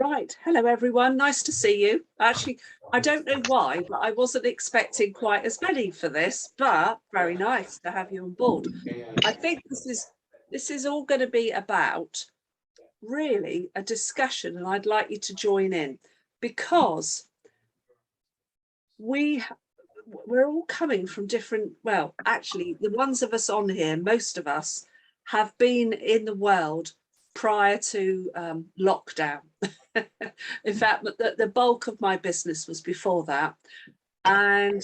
Right, hello everyone, nice to see you. Actually, I don't know why, but I wasn't expecting quite as many for this, but very nice to have you on board. I think this is all going to be about really a discussion, and I'd like you to join in, because we're all coming from different, well, actually, the ones of us on here, most of us have been in the world prior to lockdown. In fact, the bulk of my business was before that. And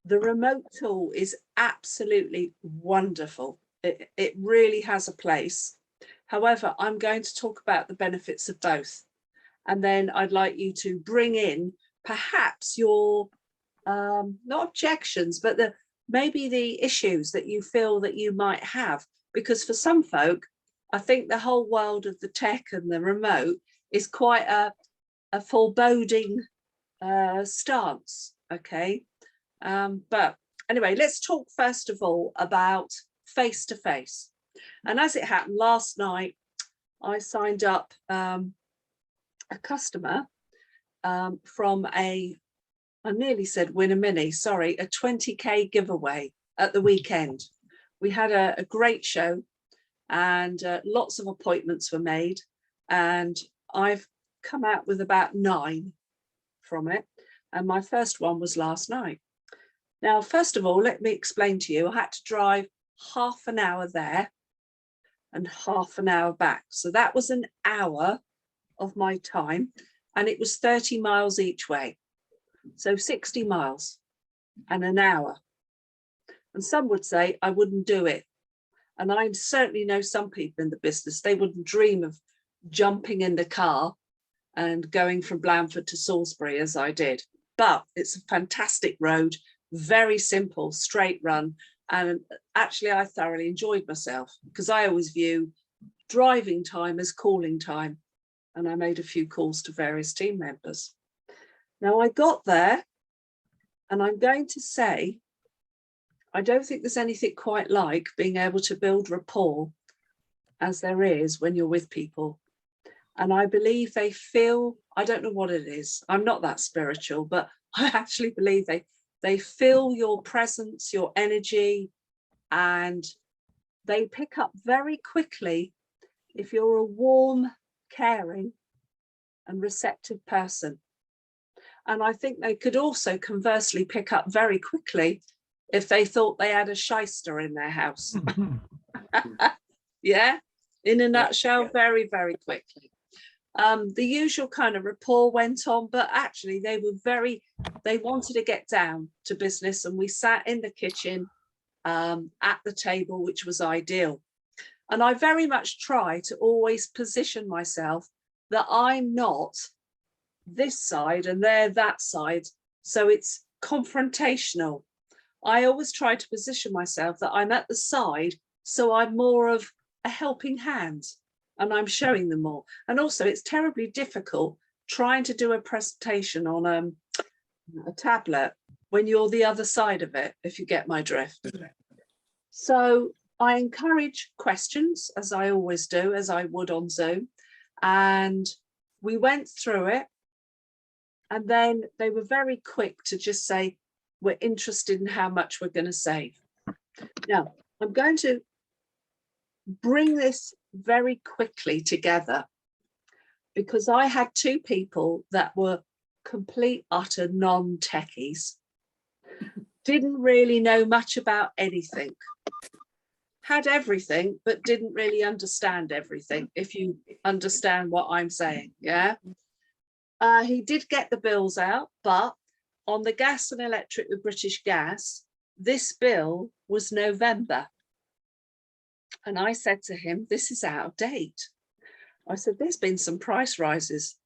the remote tool is absolutely wonderful. It really has a place. However, I'm going to talk about the benefits of both. And then I'd like you to bring in perhaps your, not objections, but maybe the issues that you feel that you might have. Because for some folk, I think the whole world of the tech and the remote is quite a foreboding stance, okay? But anyway, let's talk first of all about face-to-face. And as it happened last night, I signed up a customer from I nearly said win a mini, sorry, a 20k giveaway at the weekend. We had a great show, and lots of appointments were made, and I've come out with about 9 from it, and my first one was last night. Now, first of all, let me explain to you, I had to drive half an hour there and half an hour back, so that was an hour of my time, and it was 30 miles each way, so 60 miles and an hour. And some would say I wouldn't do it. And I certainly know some people in the business, they wouldn't dream of jumping in the car and going from Blandford to Salisbury as I did. But it's a fantastic road, very simple, straight run. And actually, I thoroughly enjoyed myself, because I always view driving time as calling time. And I made a few calls to various team members. Now I got there, and I'm going to say, I don't think there's anything quite like being able to build rapport as there is when you're with people. And I believe they feel, I don't know what it is, I'm not that spiritual, but I actually believe they feel your presence, your energy, and they pick up very quickly if you're a warm, caring and receptive person. And I think they could also conversely pick up very quickly if they thought they had a shyster in their house. Yeah, in a nutshell, very, very quickly. The usual kind of rapport went on, but actually they wanted to get down to business, and we sat in the kitchen at the table, which was ideal. And I very much try to always position myself that I'm not this side and they're that side, so it's confrontational. I always try to position myself that I'm at the side, so I'm more of a helping hand and I'm showing them more. And also it's terribly difficult trying to do a presentation on a tablet when you're the other side of it, if you get my drift. So I encourage questions, as I always do, as I would on Zoom. And we went through it. And then they were very quick to just say, we're interested in how much we're going to save. Now, I'm going to bring this very quickly together, because I had 2 people that were complete, utter non-techies, didn't really know much about anything, had everything, but didn't really understand everything, if you understand what I'm saying, yeah? He did get the bills out, but on the gas and electric with British Gas, this bill was November. And I said to him, this is out of date. I said, there's been some price rises.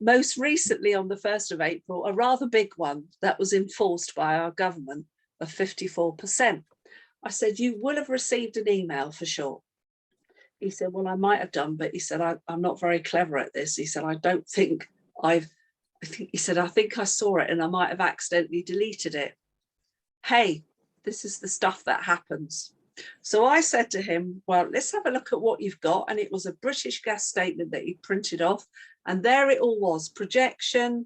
Most recently on the 1st of April, a rather big one that was enforced by our government of 54%. I said, you will have received an email for sure. He said, well, I might have done, but he said, I'm not very clever at this. He said, I don't think I think I saw it and I might have accidentally deleted it. Hey, this is the stuff that happens. So I said to him, well, let's have a look at what you've got. And it was a British Gas statement that he printed off. And there it all was, projection,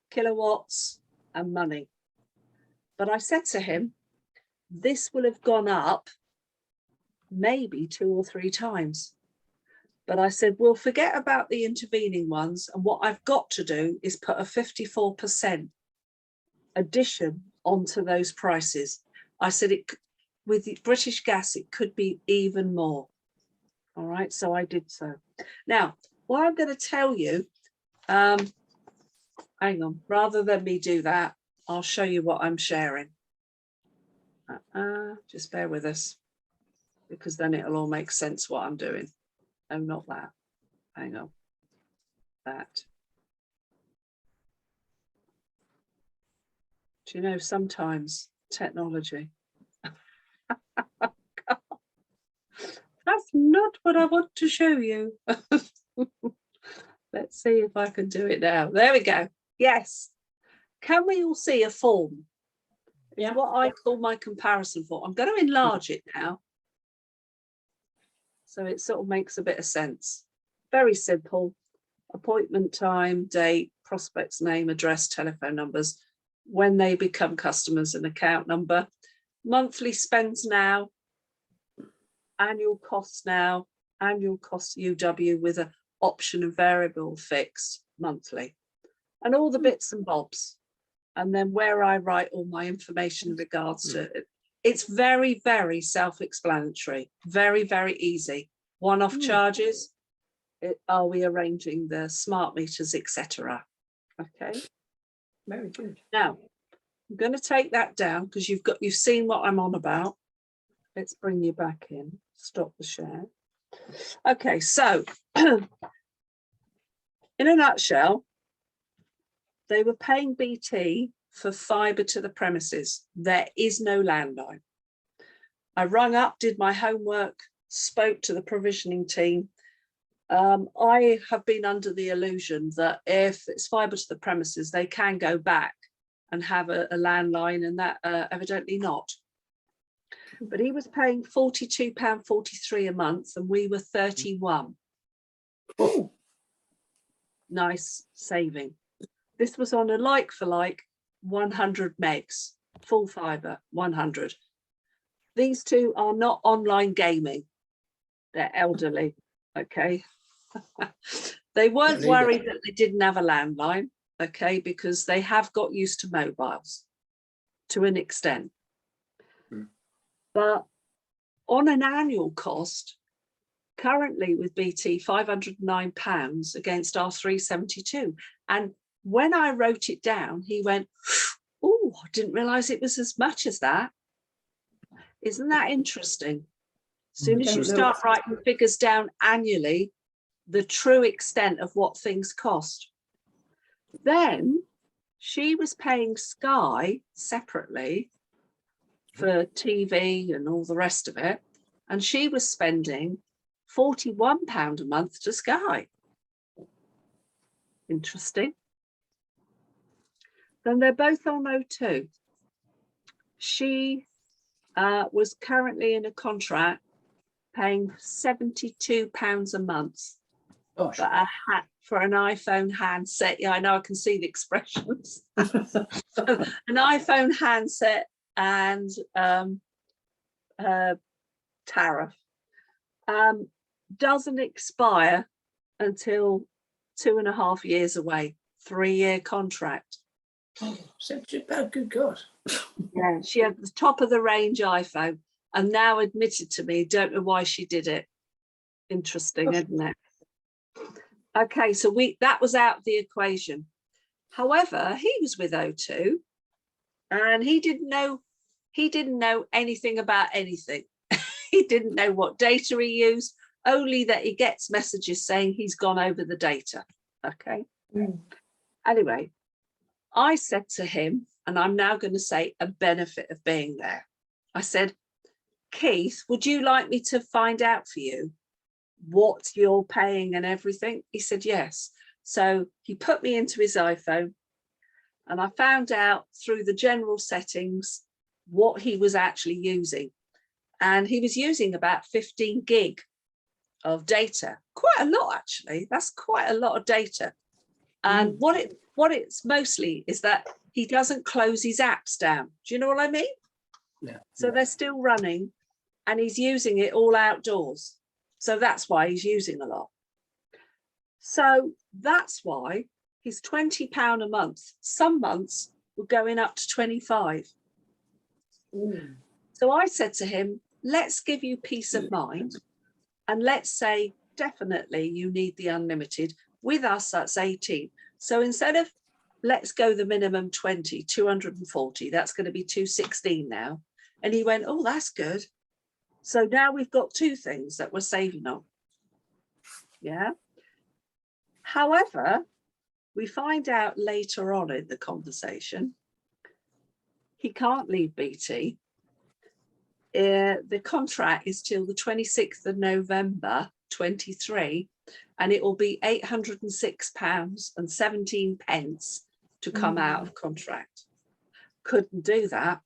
kilowatts and money. But I said to him, this will have gone up maybe 2 or 3 times. But I said, we'll forget about the intervening ones. And what I've got to do is put a 54% addition onto those prices. I said, with the British Gas, it could be even more. All right, so I did so. Now, what I'm going to tell you, hang on, rather than me do that, I'll show you what I'm sharing. Just bear with us, because then it'll all make sense what I'm doing. Oh, not that. Hang on. That. Do you know, sometimes technology. That's not what I want to show you. Let's see if I can do it now. There we go. Yes. Can we all see a form? Yeah. What I call my comparison form. I'm going to enlarge it now, so it sort of makes a bit of sense. Very simple. Appointment time, date, prospect's name, address, telephone numbers, when they become customers, an account number, monthly spends now, annual costs now, annual cost UW with an option of variable fixed monthly, and all the bits and bobs. And then where I write all my information in regards to it. It's very, very self-explanatory, very, very easy. One-off charges, are we arranging the smart meters, etc. Okay. Very good. Now, I'm going to take that down because you've seen what I'm on about. Let's bring you back in. Stop the share. Okay, so in a nutshell, they were paying BT for fibre to the premises. There is no landline. I rung up, did my homework, spoke to the provisioning team. I have been under the illusion that if it's fibre to the premises, they can go back and have a landline, and that evidently not. But he was paying £42.43 a month and we were 31. Oh. Nice saving. This was on a like-for-like 100 megs, full fibre, 100. These two are not online gaming. They're elderly, okay? They weren't worried that they didn't have a landline, okay, because they have got used to mobiles to an extent. But on an annual cost, currently with BT, £509 against our 372. And when I wrote it down, he went, oh, I didn't realise it was as much as that. Isn't that interesting? As soon as you start writing figures down annually, the true extent of what things cost. Then she was paying Sky separately for TV and all the rest of it. And she was spending £41 a month to Sky. Interesting. Then they're both on O2. She was currently in a contract paying £72 a month for an iPhone handset. Yeah, I know, I can see the expressions. An iPhone handset and tariff. Doesn't expire until 2.5 years away. 3-year contract. Oh, £72, good God. Yeah, she had the top of the range iPhone and now admitted to me, don't know why she did it. Interesting, isn't it? Okay, so that was out of the equation. However, he was with O2 and he didn't know anything about anything. He didn't know what data he used, only that he gets messages saying he's gone over the data. Okay. Anyway, I said to him, and I'm now going to say a benefit of being there. I said, Keith, would you like me to find out for you what you're paying and everything? He said, yes. So he put me into his iPhone and I found out through the general settings what he was actually using. and he was using about 15 gig of data. Quite a lot, actually. That's quite a lot of data. And what it's mostly is that he doesn't close his apps down. Do you know what I mean? Yeah. So they're still running, and he's using it all outdoors. So that's why he's using a lot. So that's why he's £20 a month. Some months were going up to 25. So I said to him, let's give you peace of mind. And let's say, definitely you need the unlimited. With us, that's 18. So instead of let's go the minimum 20, 240, that's going to be 216 now. And he went, oh, that's good. So now we've got two things that we're saving on. Yeah. However, we find out later on in the conversation, he can't leave BT. The contract is till the 26th of November 23, and it will be £806.17 to come out of contract. Couldn't do that.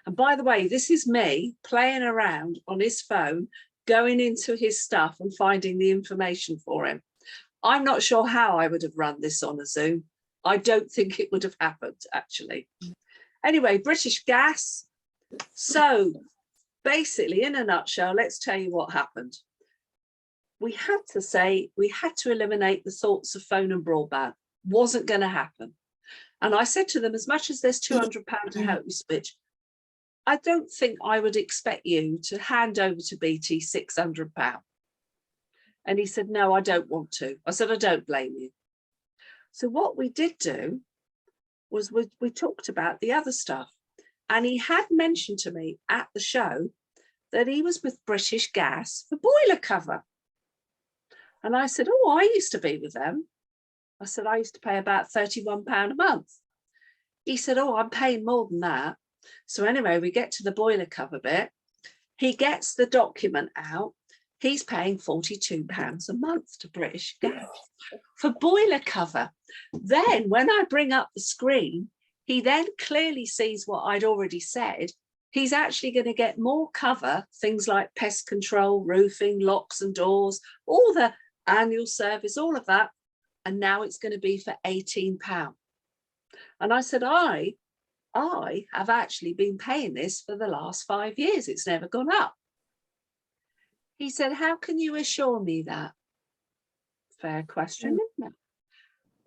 And by the way, this is me playing around on his phone, going into his stuff and finding the information for him. I'm not sure how I would have run this on a Zoom. I don't think it would have happened, actually. Anyway, British Gas. So basically, in a nutshell, let's tell you what happened. We had to eliminate the thoughts of phone and broadband. Wasn't going to happen. And I said to them, as much as there's £200 to help you switch, I don't think I would expect you to hand over to BT £600. And he said, no, I don't want to. I said, I don't blame you. So what we did do was we talked about the other stuff. And he had mentioned to me at the show that he was with British Gas for boiler cover. And I said, oh, I used to be with them. I said, I used to pay about £31 a month. He said, oh, I'm paying more than that. So anyway, we get to the boiler cover bit. He gets the document out. He's paying £42 a month to British Gas for boiler cover. Then when I bring up the screen, he then clearly sees what I'd already said. He's actually going to get more cover, things like pest control, roofing, locks and doors, all the annual service, all of that. And now it's going to be for £18. And I said, I have actually been paying this for the last 5 years. It's never gone up. He said, how can you assure me that? Fair question, isn't it?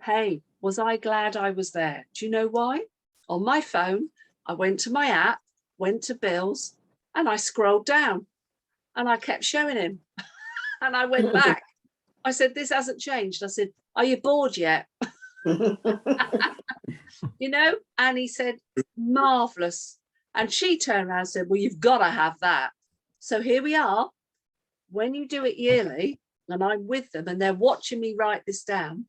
Hey, was I glad I was there? Do you know why? On my phone, I went to my app, went to bills, and I scrolled down and I kept showing him. And I went back. I said, this hasn't changed. I said, are you bored yet? You know, and he said, marvelous. And she turned around and said, well, you've got to have that. So here we are. When you do it yearly, and I'm with them and they're watching me write this down.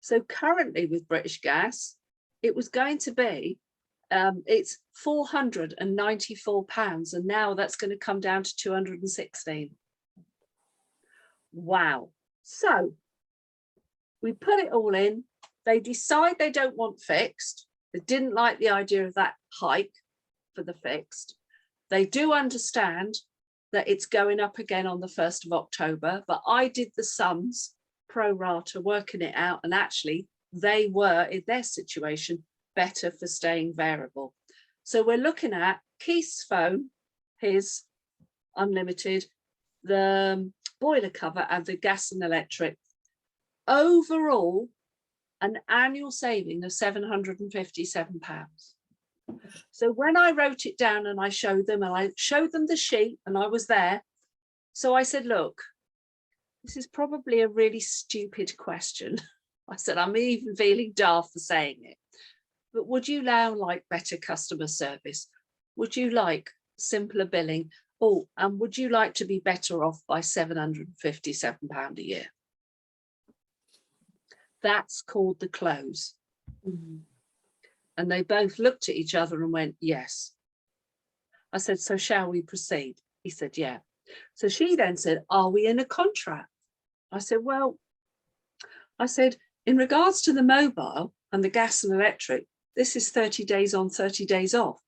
So currently with British Gas, it was going to be, it's £494, and now that's going to come down to 216. Wow. So we put it all in. They decide they don't want fixed. They didn't like the idea of that hike for the fixed. They do understand that it's going up again on the 1st of October, but I did the sums pro rata working it out, and actually they were in their situation better for staying variable. So we're looking at Keith's phone, his unlimited, the boiler cover and the gas and electric. Overall, an annual saving of £757. So when I wrote it down and I showed them the sheet, and I was there. So I said, look, this is probably a really stupid question. I said, I'm even feeling daft for saying it, but would you now like better customer service? Would you like simpler billing? Oh, and would you like to be better off by £757 a year? That's called the close. And they both looked at each other and went, yes. I said, so shall we proceed? He said, yeah. So she then said, are we in a contract? I said, well, in regards to the mobile and the gas and electric, this is 30 days on, 30 days off.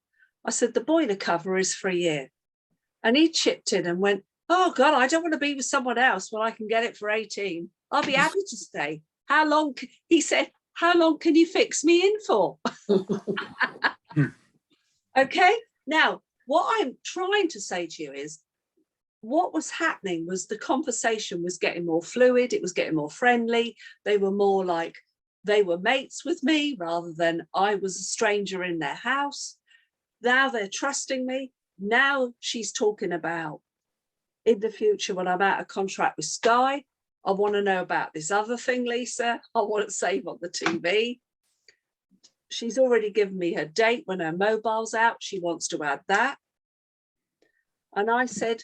I said, the boiler cover is for a year. And he chipped in and went, oh God, I don't want to be with someone else when I can get it for 18. I'll be happy to stay. How long, he said, how long can you fix me in for? Okay. Now, what I'm trying to say to you is, what was happening was the conversation was getting more fluid. It was getting more friendly. They were more like they were mates with me rather than I was a stranger in their house. Now they're trusting me. Now she's talking about in the future when I'm out of contract with Sky, I want to know about this other thing, Lisa. I want to save on the TV. She's already given me her date when her mobile's out. She wants to add that. And I said,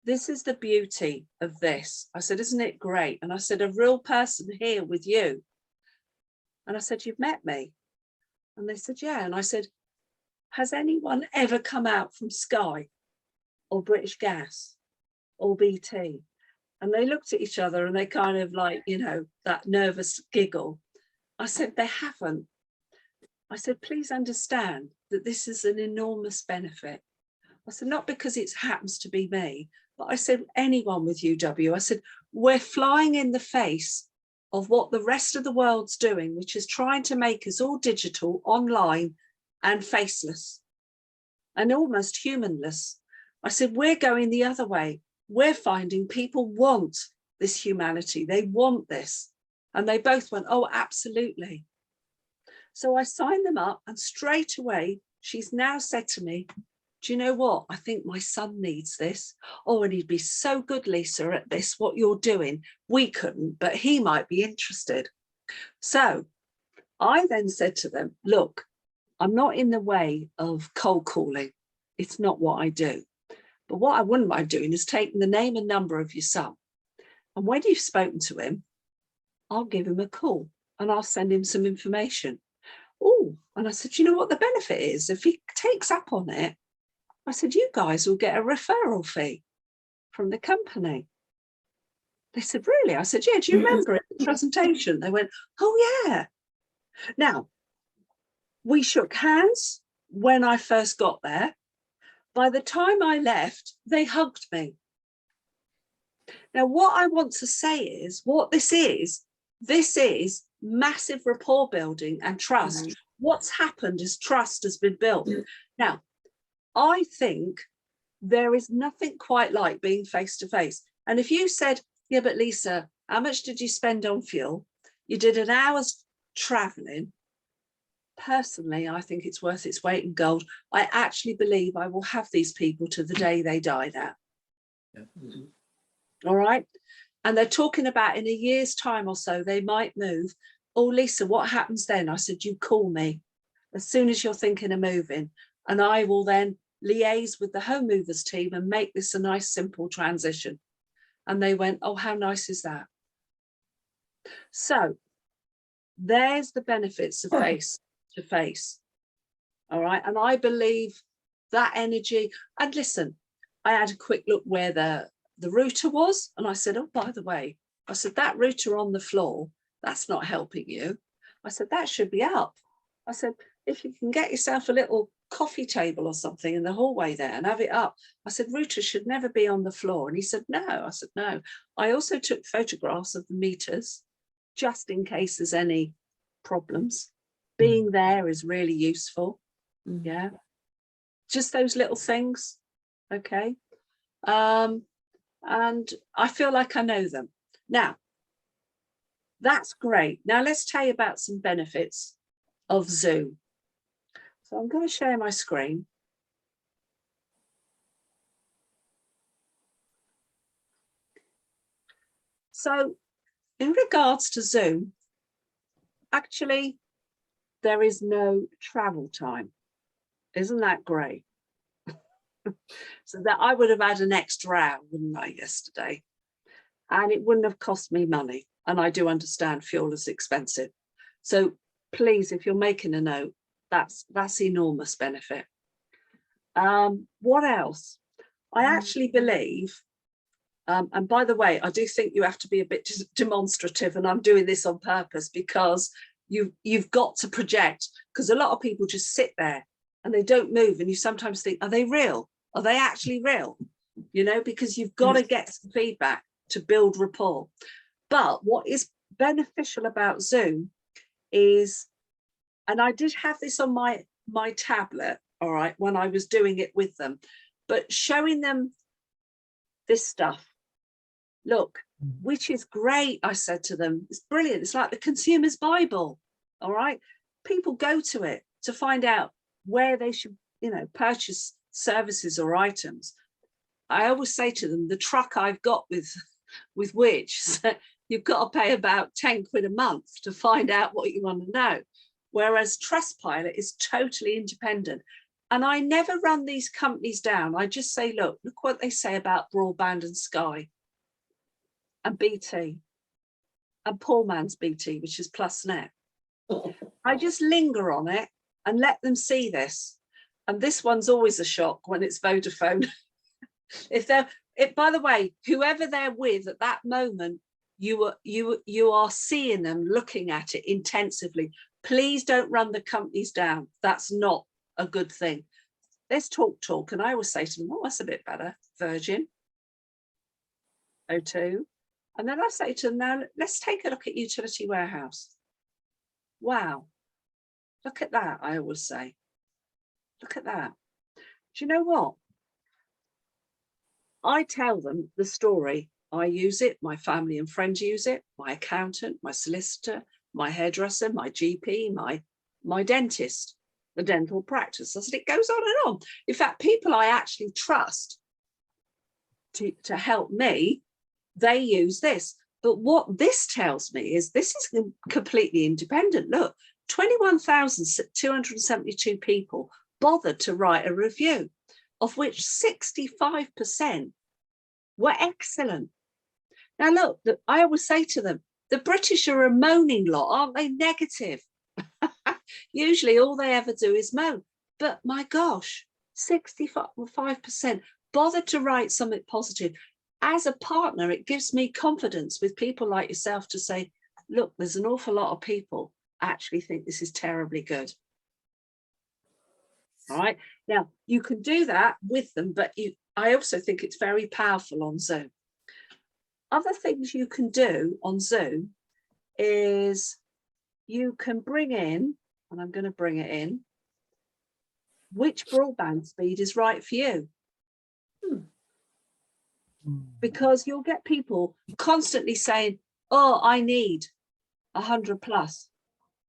this is the beauty of this. I said, isn't it great? And I said, a real person here with you. And I said, you've met me? And they said, yeah. And I said, has anyone ever come out from Sky or British Gas or BT? And they looked at each other and they kind of like, you know, that nervous giggle. I said, they haven't. I said, please understand that this is an enormous benefit. I said, not because it happens to be me, but I said, anyone with UW. I said, we're flying in the face of what the rest of the world's doing, which is trying to make us all digital, online and faceless and almost humanless. I said, we're going the other way. We're finding people want this humanity. They want this. And they both went, oh, absolutely. So I signed them up and straight away, she's now said to me, do you know what? I think my son needs this. Oh, and he'd be so good, Lisa, at this, what you're doing. We couldn't, but he might be interested. So I then said to them, look, I'm not in the way of cold calling. It's not what I do. But what I wouldn't mind doing is taking the name and number of your son. And when you've spoken to him, I'll give him a call and I'll send him some information. Oh, and I said, you know what the benefit is? If he takes up on it, I said, you guys will get a referral fee from the company. They said, really? I said, yeah, do you remember it, the presentation? They went, oh, yeah. Now, we shook hands when I first got there. By the time I left, they hugged me. Now, what I want to say is, what this is massive rapport building and trust. What's happened is trust has been built. Now, I think there is nothing quite like being face to face. And if you said, yeah, but Lisa, how much did you spend on fuel? You did an hour's traveling. Personally, I think it's worth its weight in gold. I actually believe I will have these people to the day they die now. Yeah. All right. And they're talking about in a year's time or so, they might move. Oh, Lisa, what happens then? I said, you call me as soon as you're thinking of moving. And I will then liaise with the home movers team and make this a nice, simple transition. And they went, oh, how nice is that? So there's the benefits of face to face. All right. And I believe that energy. And listen, I had a quick look where the router was. And I said, oh, by the way, I said, that router on the floor, that's not helping you. I said, that should be up. I said, if you can get yourself a little coffee table or something in the hallway there and have it up. I said, router should never be on the floor. And he said, no. I said, no. I also took photographs of the meters just in case there's any problems. Being there is really useful. Yeah. Just those little things. Okay. And I feel like I know them. Now, that's great. Now let's tell you about some benefits of Zoom. So I'm going to share my screen. So in regards to Zoom, actually, there is no travel time. Isn't that great? So that I would have had an extra hour, wouldn't I, yesterday? And it wouldn't have cost me money. And I do understand fuel is expensive. So please, if you're making a note, that's enormous benefit. What else? I actually believe, and by the way, I do think you have to be a bit demonstrative, and I'm doing this on purpose because you've got to project, because a lot of people just sit there and they don't move, and you sometimes think, are they real? Are they actually real? You know, because you've got to get some feedback to build rapport. But what is beneficial about Zoom is, and I did have this on my tablet, all right, when I was doing it with them, but showing them this stuff, look, which is great, I said to them, it's brilliant. It's like the consumer's Bible, all right? People go to it to find out where they should, you know, purchase services or items. I always say to them, the truck I've got with which, so you've got to pay about 10 quid a month to find out what you want to know. Whereas Trustpilot is totally independent. And I never run these companies down. I just say, look what they say about broadband and Sky and BT and poor man's BT, which is PlusNet. I just linger on it and let them see this. And this one's always a shock when it's Vodafone. By the way, whoever they're with at that moment, you are seeing them looking at it intensively. Please don't run the companies down. That's not a good thing. Let's talk. And I always say to them, oh, that's a bit better. Virgin, O2. And then I say to them, now let's take a look at Utility Warehouse. Wow. Look at that, I always say. Look at that. Do you know what? I tell them the story. I use it, my family and friends use it, my accountant, my solicitor, my hairdresser, my GP, my dentist, the dental practice. I said, it goes on and on. In fact, people I actually trust to help me, they use this. But what this tells me is this is completely independent. Look, 21,272 people bothered to write a review, of which 65% were excellent. Now, look, I always say to them, the British are a moaning lot, aren't they? Negative. Usually all they ever do is moan. But my gosh, 65% bothered to write something positive. As a partner, it gives me confidence with people like yourself to say, look, there's an awful lot of people actually think this is terribly good. All right. Now, you can do that with them, but I also think it's very powerful on Zoom. Other things you can do on Zoom is you can bring in, and I'm going to bring it in, which broadband speed is right for you. Because you'll get people constantly saying, oh, I need 100 plus.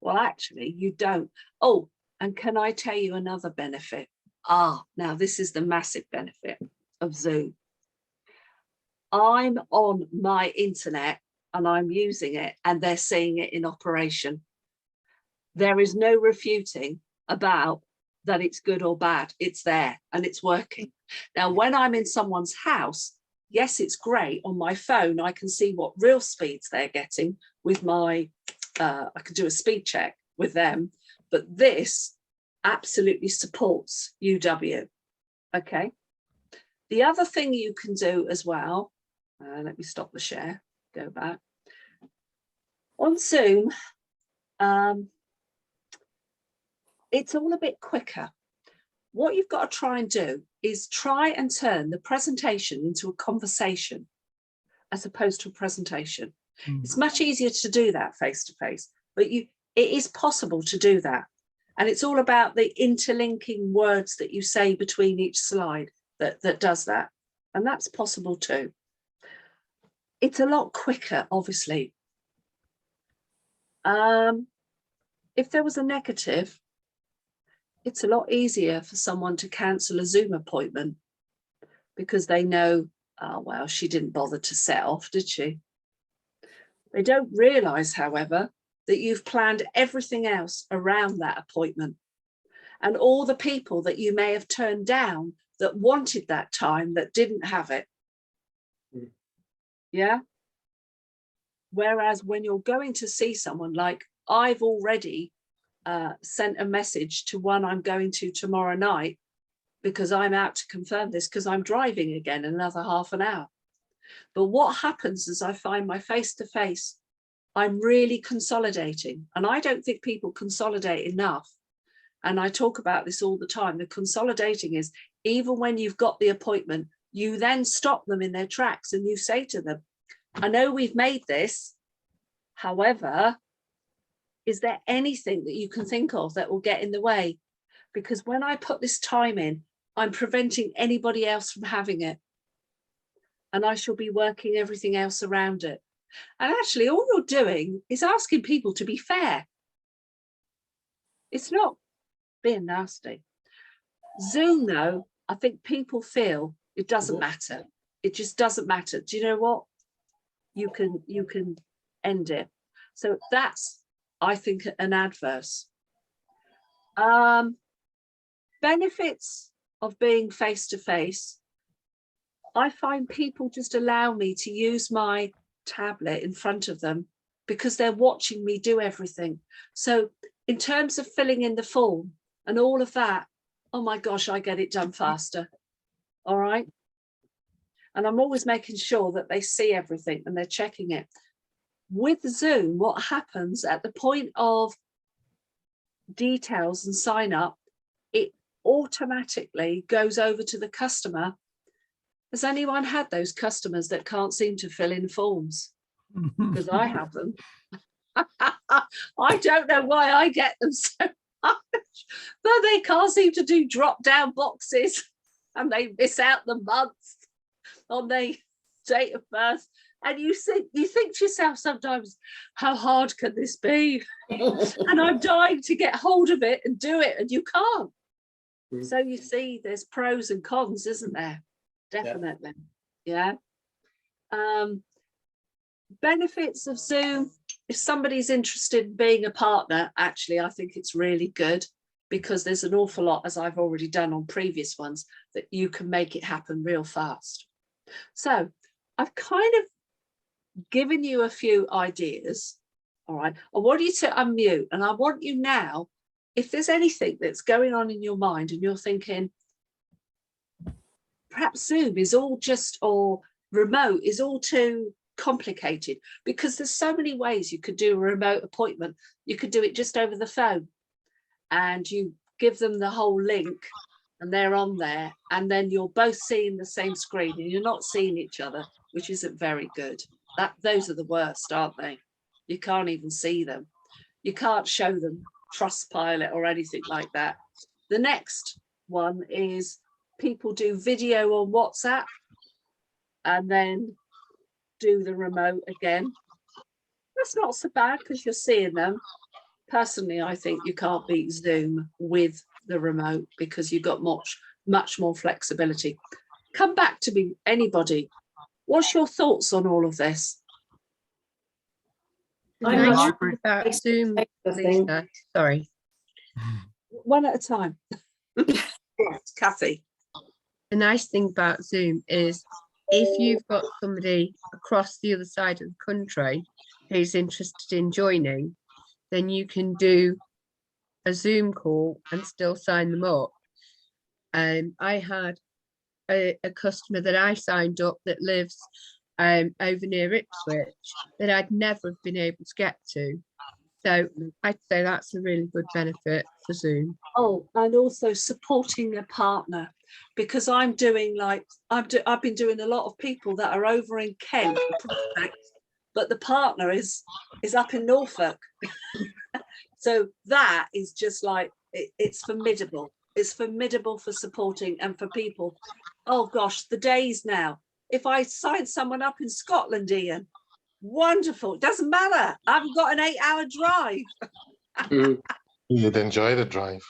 Well, actually, you don't. Oh, and can I tell you another benefit? Now this is the massive benefit of Zoom. I'm on my internet and I'm using it and they're seeing it in operation. There is no refuting about that it's good or bad. It's there and it's working. Now, when I'm in someone's house, yes, it's great. On my phone, I can see what real speeds they're getting with my, I can do a speed check with them, but this absolutely supports UW, okay? The other thing you can do as well, let me stop the share, go back. On Zoom, it's all a bit quicker. What you've got to try and do is try and turn the presentation into a conversation as opposed to a presentation. It's much easier to do that face to face, but it is possible to do that. And it's all about the interlinking words that you say between each slide that does that. And that's possible too. It's a lot quicker, obviously. If there was a negative, it's a lot easier for someone to cancel a Zoom appointment because they know, oh, well, she didn't bother to set off, did she? They don't realise, however, that you've planned everything else around that appointment and all the people that you may have turned down that wanted that time that didn't have it. Yeah. Whereas when you're going to see someone, like I've already sent a message to one I'm going to tomorrow night because I'm out to confirm this because I'm driving again in another half an hour. But what happens is I find my face-to-face, I'm really consolidating, and I don't think people consolidate enough. and I talk about this all the time, the consolidating is, even when you've got the appointment, you then stop them in their tracks and you say to them, I know we've made this, however, is there anything that you can think of that will get in the way? Because when I put this time in, I'm preventing anybody else from having it. And I shall be working everything else around it. And actually, all you're doing is asking people to be fair. It's not being nasty. Zoom, though, I think people feel it doesn't matter. It just doesn't matter. Do you know what? You can end it. So that's, I think, an adverse. Benefits of being face to face. I find people just allow me to use my tablet in front of them because they're watching me do everything. So in terms of filling in the form and all of that, oh my gosh, I get it done faster. All right. And I'm always making sure that they see everything and they're checking it. With Zoom, what happens at the point of details and sign up, it automatically goes over to the customer. Has anyone had those customers that can't seem to fill in forms? Because I have them. I don't know why I get them so much, but they can't seem to do drop down boxes and they miss out the months on their date of birth. And you think to yourself sometimes, how hard can this be? And I'm dying to get hold of it and do it, and you can't. So you see, there's pros and cons, isn't there? Definitely. Yeah. Benefits of Zoom. If somebody's interested in being a partner, actually, I think it's really good because there's an awful lot, as I've already done on previous ones, that you can make it happen real fast. So I've kind of given you a few ideas. All right. I want you to unmute, and I want you now, if there's anything that's going on in your mind and you're thinking, perhaps Zoom is all just, or remote is all too complicated, because there's so many ways you could do a remote appointment. You could do it just over the phone and you give them the whole link and they're on there, and then you're both seeing the same screen and you're not seeing each other, which isn't very good. Those are the worst, aren't they? You can't even see them. You can't show them Trustpilot or anything like that. The next one is people do video on WhatsApp and then do the remote again. That's not so bad because you're seeing them. Personally, I think you can't beat Zoom with the remote because you've got much more flexibility. Come back to me, anybody. What's your thoughts on all of this? About Zoom, Lisa. Sorry. One at a time. Yes, Kathy. The nice thing about Zoom is if you've got somebody across the other side of the country who's interested in joining, then you can do a Zoom call and still sign them up. I had a customer that I signed up that lives over near Ipswich that I'd never have been able to get to. So I'd say that's a really good benefit for Zoom. Oh, and also supporting a partner, because I'm doing I've been doing a lot of people that are over in Kent, but the partner is up in Norfolk. So that is just like, it's formidable. It's formidable for supporting and for people. Oh gosh, the days now. If I sign someone up in Scotland, Ian, wonderful. It doesn't matter. I haven't got an 8-hour drive. You'd enjoy the drive.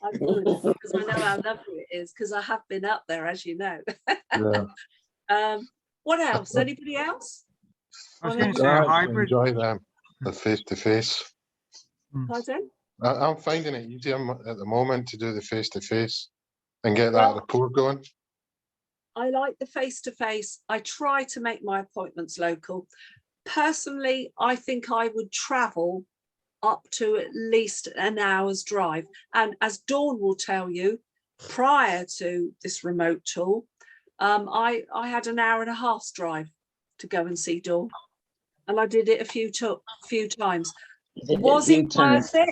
I would, because I know how lovely it is, because I have been up there, as you know. Yeah. What else? Anybody else? I was going to say I a hybrid. enjoy them, the face-to-face. Pardon? I'm finding it easier at the moment to do the face-to-face and get that Well, rapport going. I like the face-to-face. I try to make my appointments local. Personally, I think I would travel up to at least an hour's drive. And as Dawn will tell you, prior to this remote tool, I had an hour and a half's drive to go and see Dawn. And I did it a few times. Was it worth it?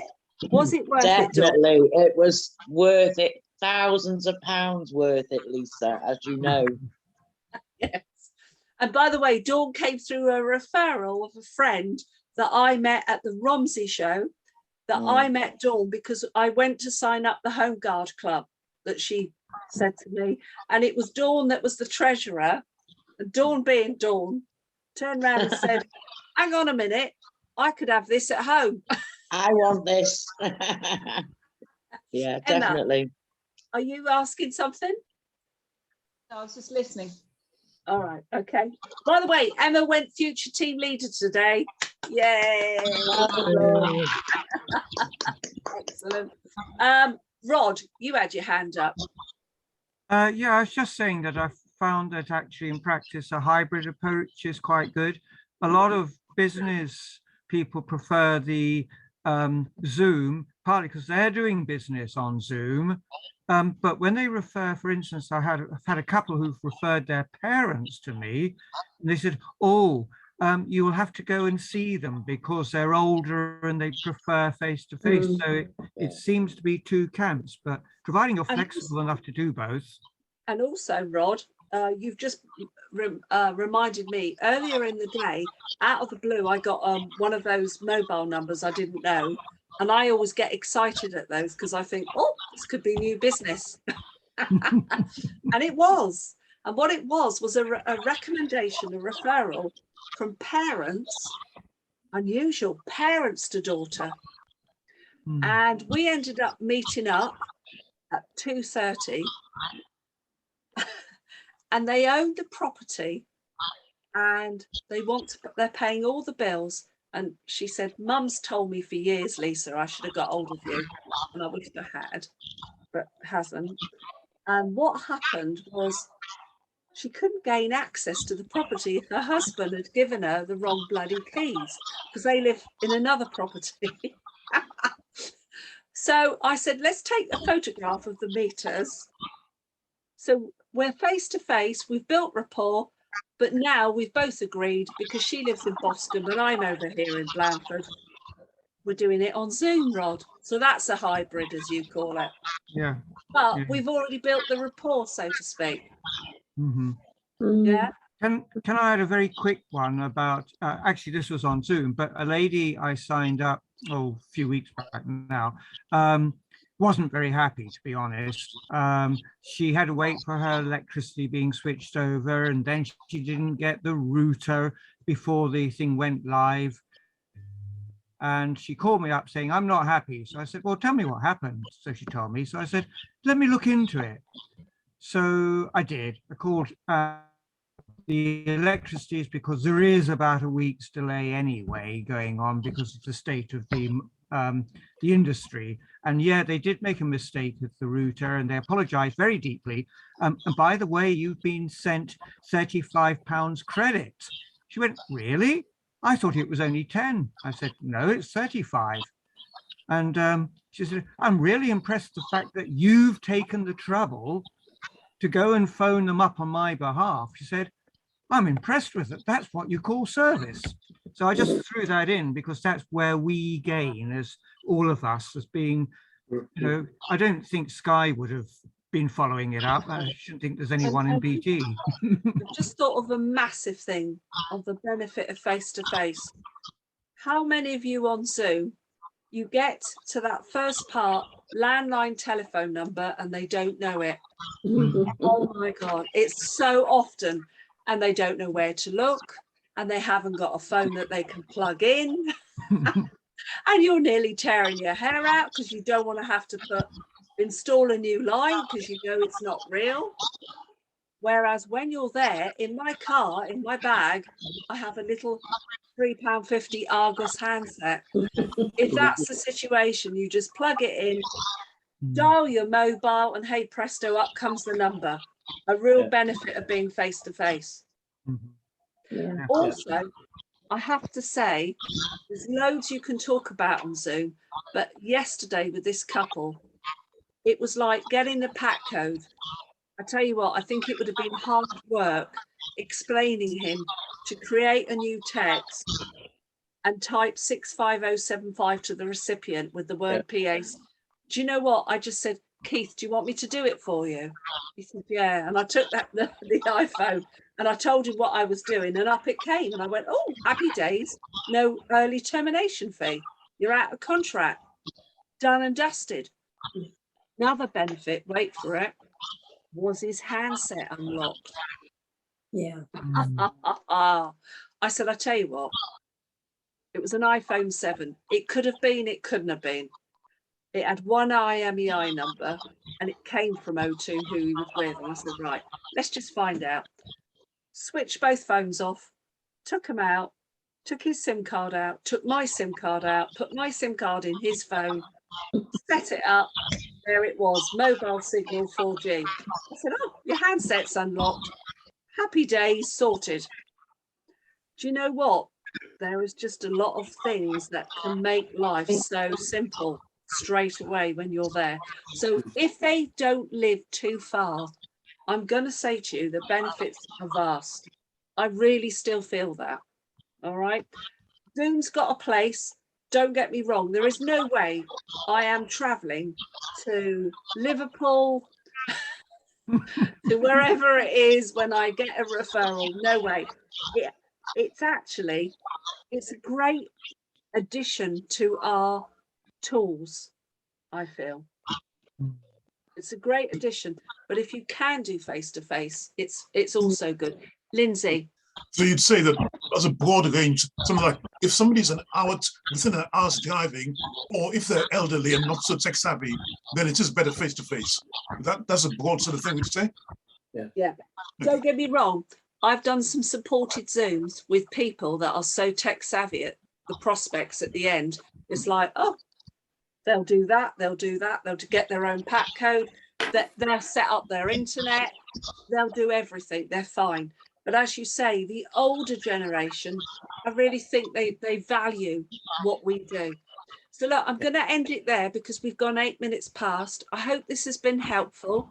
Was it worth it, Dawn? Definitely, it was worth it. Thousands of pounds worth it, Lisa, as you know. Yes. And by the way, Dawn came through a referral of a friend that I met at the Romsey show, that I met Dawn because I went to sign up the Home Guard Club that she said to me. And it was Dawn that was the treasurer. And Dawn, being Dawn, turned around and said, hang on a minute, I could have this at home. I want this. Yeah, Emma, definitely. are you asking something? I was just listening. All right, okay. By the way, Emma went future team leader today. Yay! Excellent. Rod, you had your hand up. Yeah, I was just saying that I found that actually in practice a hybrid approach is quite good. A lot of business people prefer the Zoom, partly because they're doing business on Zoom. But when they refer, for instance, I've had a couple who've referred their parents to me, and they said, oh, you will have to go and see them because they're older and they prefer face-to-face. So it seems to be two camps, but providing you're flexible enough to do both. And also, Rod, you've just reminded me, earlier in the day, out of the blue, I got one of those mobile numbers I didn't know. And I always get excited at those because I think, oh, this could be new business. And it was. And what it was a recommendation, a referral from parents, unusual, parents to daughter. And we ended up meeting up at 2:30. And they own the property and they're paying all the bills. And she said, Mum's told me for years, Lisa, I should have got hold of you. And I wish I had, but hasn't. And what happened was she couldn't gain access to the property. Her husband had given her the wrong bloody keys because they live in another property. So I said, let's take a photograph of the meters. So we're face to face, we've built rapport, but now we've both agreed, because she lives in Boston and I'm over here in Blandford, we're doing it on Zoom, Rod. So that's a hybrid, as you call it. Yeah. But we've already built the rapport, so to speak. Yeah. Can I add a very quick one about, actually this was on Zoom, but a lady I signed up, a few weeks back now, wasn't very happy, to be honest. She had to wait for her electricity being switched over, and then she didn't get the router before the thing went live. And she called me up saying, I'm not happy. So I said, well, tell me what happened. So she told me. So I said, let me look into it. So I did. I called the electricity, is because there is about a week's delay anyway going on because of the state of the industry. And yeah, they did make a mistake with the router and they apologized very deeply. And by the way, you've been sent £35 credit. She went, really? I thought it was only 10. I said, no, it's 35. And she said, I'm really impressed with the fact that you've taken the trouble to go and phone them up on my behalf. She said, I'm impressed with it. That's what you call service. So I just threw that in because that's where we gain, as all of us, as being, you know, I don't think Sky would have been following it up. I shouldn't think there's anyone in BT. I've just thought of a massive thing of the benefit of face-to-face. How many of you on Zoom, you get to that first part, landline telephone number, and they don't know it? Oh my God, it's so often. And they don't know where to look, and they haven't got a phone that they can plug in. And you're nearly tearing your hair out because you don't want to have to install a new line because you know it's not real. Whereas when you're there, in my car, in my bag, I have a little £3.50 Argos handset. If that's the situation, you just plug it in, dial your mobile, and hey presto, up comes the number. A real benefit of being face to face. Also, I have to say, there's loads you can talk about on Zoom, but yesterday with this couple, it was like getting the pack code. I tell you what, I think it would have been hard work explaining him to create a new text, and type 65075 to the recipient with the word PAs. Do you know what? I just said, Keith, do you want me to do it for you? He said, yeah. And I took the iPhone and I told him what I was doing, and up it came. And I went, oh, happy days. No early termination fee. You're out of contract. Done and dusted. Another benefit, wait for it, was his handset unlocked. Yeah. I said, I tell you what, it was an iPhone 7. It could have been, it couldn't have been. It had one IMEI number and it came from O2 who he was with. And I said, right, let's just find out. Switched both phones off, took them out, took his SIM card out, took my SIM card out, put my SIM card in his phone, set it up. There it was, mobile signal 4G. I said, oh, your handset's unlocked. Happy days, sorted. Do you know what? There is just a lot of things that can make life so simple straight away when you're there. So if they don't live too far, I'm going to say to you, the benefits are vast. I really still feel that. All right. Zoom's got a place. Don't get me wrong. There is no way I am traveling to Liverpool, to wherever it is when I get a referral. No way. It's a great addition to our tools, I feel. It's a great addition, but if you can do face-to-face, it's also good. Lindsay. So you'd say that as a broad range, something like if somebody's within an hour's driving, or if they're elderly and not so tech savvy, then it is better face-to-face. That's a broad sort of thing, would you say? Yeah. Don't get me wrong. I've done some supported Zooms with people that are so tech savvy at the prospects at the end. It's like, oh, they'll do that, they'll get their own pack code, they'll set up their internet, they'll do everything, they're fine. But as you say, the older generation, I really think they value what we do. So look, I'm going to end it there because we've gone 8 minutes past. I hope this has been helpful.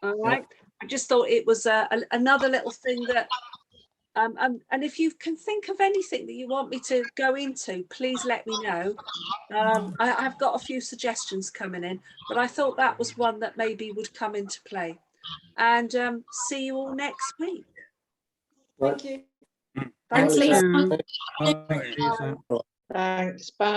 All right. I just thought it was another little thing that, and if you can think of anything that you want me to go into, please let me know. I've got a few suggestions coming in, but I thought that was one that maybe would come into play. And see you all next week. Thank you. Thanks, Lisa. Lisa. Thanks, Lisa. Thanks, bye.